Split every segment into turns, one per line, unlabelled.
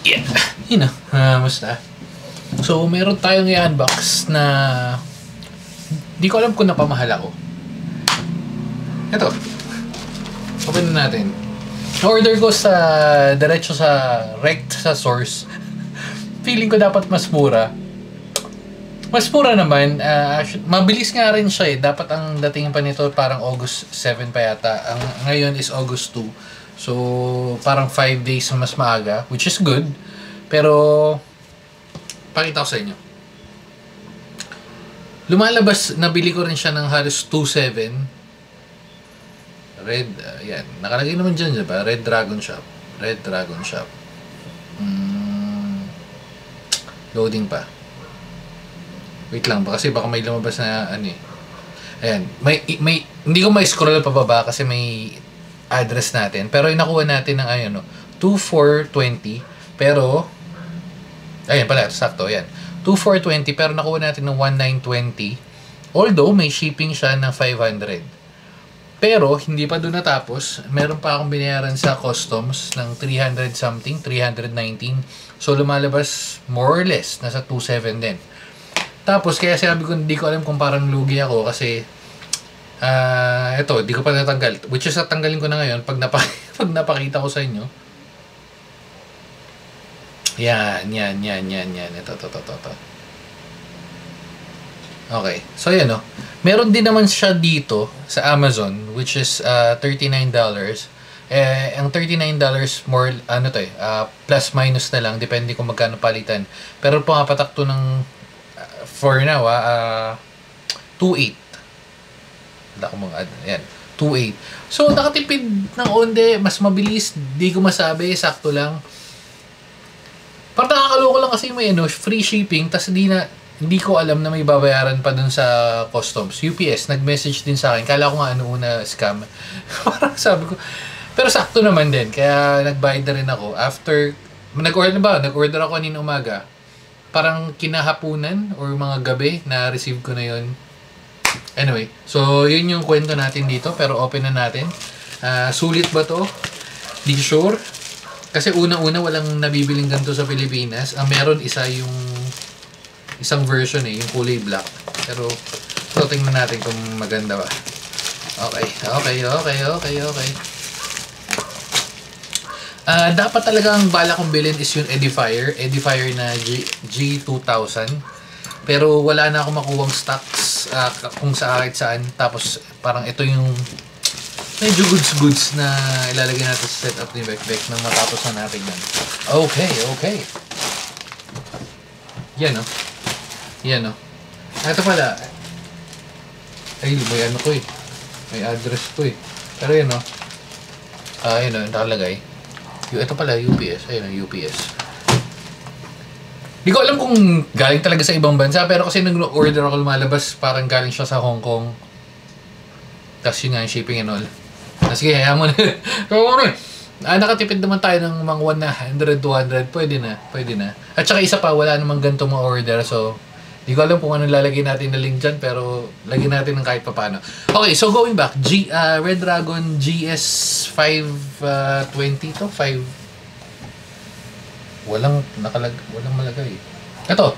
Yeah, musta? So, meron tayong i-unbox na di ko alam kung napamahal ako. Ito. Open na natin. Order ko diretso sa rect sa source. Feeling ko dapat mas mura. Mas mura naman. Mabilis nga rin siya eh. Dapat ang dating pa nito parang August 7 pa yata. Ang ngayon is August 2. So, parang 5 days mas maaga, which is good. Pero, pakita ko sa inyo. Lumalabas, nabili ko rin siya ng halos 2.7. Red, yan. Nakalagay naman dyan, diba? Red Dragon Shop. Red Dragon Shop. Loading pa. Wait lang, kasi baka may lumabas na ano eh. Ayan. Hindi ko may scroll pa baba kasi may address natin. Pero inakuha natin ng 2420. Pero, ayan pala, sakto, ayan. 2420 pero nakuha natin ng 1920. Although, may shipping siya ng 500. Pero, hindi pa doon natapos. Meron pa akong binayaran sa customs ng 300 something, 319. So, lumalabas more or less, nasa 27 din. Tapos, kaya sabi ko, hindi ko alam kung parang lugi ako kasi ito, di ko pa natanggal. Which is, tatanggalin ko na ngayon pag napakita ko sa inyo. Yan. Ito. Okay. So, yan o. Meron din naman siya dito sa Amazon, which is $39. Ang $39 more, plus minus na lang. Depende kung magkano palitan. Pero pumapatak to ng, for now, 2.8. Wala ko mga yan. 2.8. So, nakatipid ng onde, mas mabilis, di ko masabi, sakto lang. Parang nakakaloko lang kasi may free shipping, tas hindi ko alam na may babayaran pa dun sa customs. UPS, nag-message din sa akin. Kala ko nga una scam. Parang sabi ko, pero sakto naman din. Kaya nagbayad na rin ako. After, nag-order ako kanina umaga. Parang kinahapunan or mga gabi na receive ko na yun. Anyway, so yun yung kwento natin dito. Pero open na natin. Sulit ba to? Di sure. Kasi una-una walang nabibiling ganito sa Pilipinas. Ang meron isang version yung kulay black. Pero so tingnan natin kung maganda ba. Okay. Dapat talaga ang bala kong bilhin is yung Edifier na G2000. Pero wala na akong makuwang stocks kung saan. Tapos parang ito yung medyo goods na ilalagay natin sa setup ni Bekbek nang matapos na natin yan. Okay. Yan o. Ito pala. Ay, may ko eh. May address ko eh. Pero yan o. Nakalagay. Ito pala, UPS. Ayun o, UPS. Di ko alam kung galing talaga sa ibang bansa, pero kasi nag-order ako lumalabas, parang galing siya sa Hong Kong. Tapos yun nga yung shipping and all. Sige, hayaan mo na. Nakatipid naman tayo ng mga 100, 200. Pwede na. At saka isa pa, wala namang ganito mga order. So, di ko alam kung anong lalagay natin na link dyan, pero lagyan natin ng kahit papano. Okay, so going back. Red Dragon GS 520 to? 5... Walang malagay. Ito,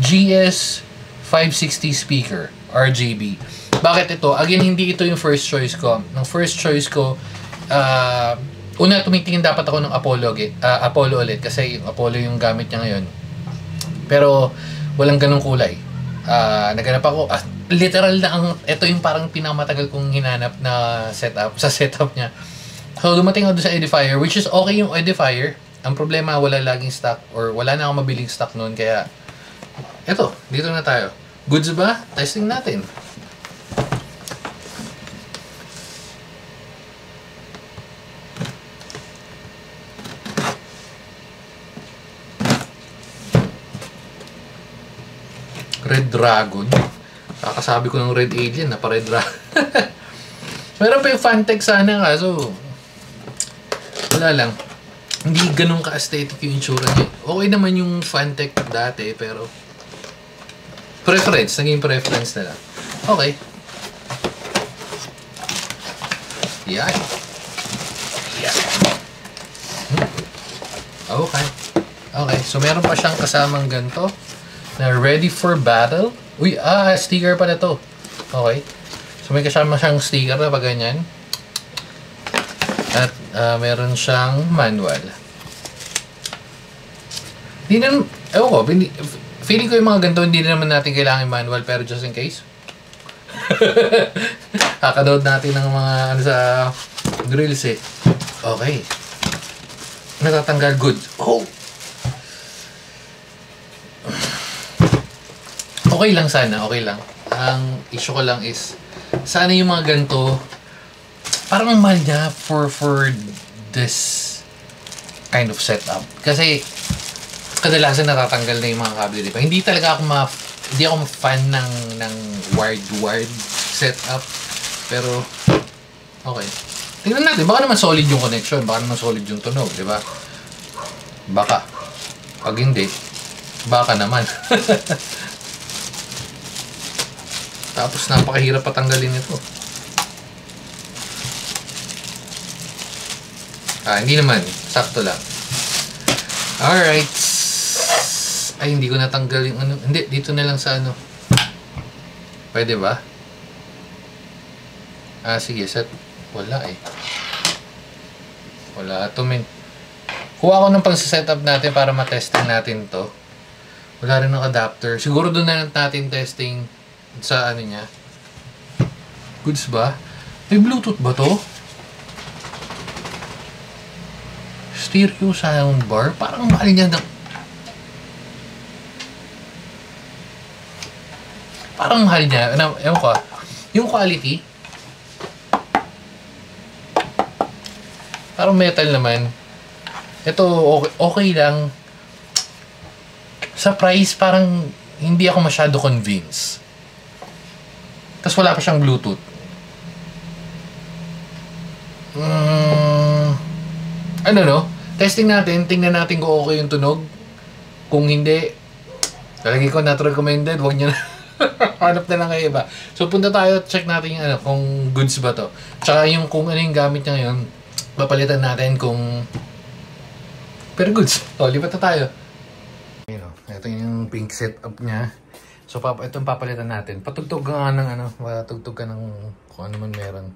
GS 560 speaker, RGB. Bakit ito? Again, hindi ito yung first choice ko. Nang first choice ko, una tumitingin dapat ako ng Apollo ulit kasi yung Apollo yung gamit niya ngayon. Pero walang ganong kulay. Naghanap ako, literal na ito yung parang pinakamatagal kong hinanap na setup niya. So dumating ako sa Edifier, which is okay yung Edifier. Ang problema, wala laging stock or wala na akong mabiling stock noon. Kaya, eto, dito na tayo. Goods ba? Testing natin. Red Dragon. Kakasabi ko ng Red Alien, Red Dragon. Meron pa yung Fantech sana kaso wala lang. Hindi ganun ka-aesthetic yung itsura niya. Okay naman yung Fantech dati, pero naging preference na lang. Okay. Yan. Okay. Okay, so meron pa siyang kasamang ganito na ready for battle. Uy, sticker pala to. Okay. So may kasama siyang sticker na pag ganyan. At meron siyang manual. Hindi na, ewan ko, feeling ko yung mga ganito hindi na naman natin kailangan manual, pero just in case. Kakadood natin ng mga ano sa grills eh. Okay. Natatanggal good. Oh! Okay lang sana, okay lang. Ang issue ko lang is, sana yung mga ganito, parang ang mahal niya for this kind of setup. Kasi, kadalasan natatanggal na yung mga kable, di ba? Hindi talaga ako hindi ako fan ng wired setup. Pero, okay. Tingnan natin, baka naman solid yung connection, baka naman solid yung tunog, di ba? Baka. Pag hindi, baka naman. Tapos napakahirap patanggalin ito. Hindi naman. Sakto lang. Alright. Ay, hindi ko natanggal yung ano. Hindi, dito na lang sa ano. Pwede ba? Sige. Set. Wala eh. Wala ito, men. Kuha ko ng pang-setup natin para matesting natin to. Wala rin ng adapter. Siguro doon na natin testing sa ano niya. Goods ba? May Bluetooth ba to? Stereo soundbar? Parang mahal niya na. Parang mahal niya. Ewan ko. Yung quality. Parang metal naman. Ito, okay lang. Sa price, parang hindi ako masyado convinced. Tapos wala pa siyang Bluetooth. Ano no? Testing natin. Tingnan natin kung okay yung tunog. Kung hindi, talagay ko not recommended. Huwag nyo na. Hanap na lang kayo iba. So punta tayo at check natin yung ano, kung goods ba to. Tsaka yung kung ano yung gamit niya ngayon, papalitan natin kung pero goods. Lipat na tayo. Ito yung pink setup niya. So, itong papalitan natin. Patugtog ka ng ano, patugtog ka ng kung ano man meron.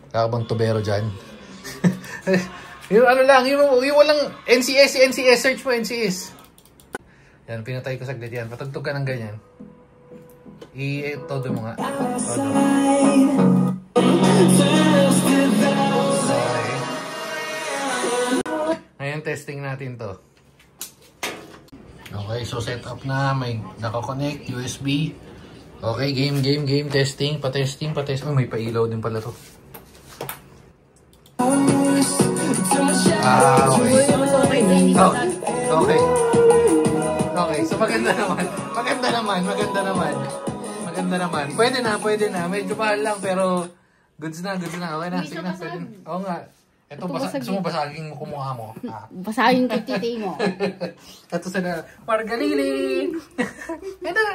Kakabang tubero dyan. Yung ano lang, yung walang NCS, search mo NCS. Yan, pinatay ko saglit yan. Patugtog ka ng ganyan. Todo mo nga. Todo. Okay. Ngayon, testing natin to. Okay, so set up na. May nakakonect, USB. Okay, game. Testing, pa-testing. Oh, may pailaw din pala to. Okay. Oh, okay. Okay, so maganda naman. Pwede na. Medyo mahal lang, pero goods na. Okay na, sige na. Oo nga. Ito, gusto mo basagin mo kumukha mo?
Basagin ko titi mo.
Ito sana, Margalili! Ito na.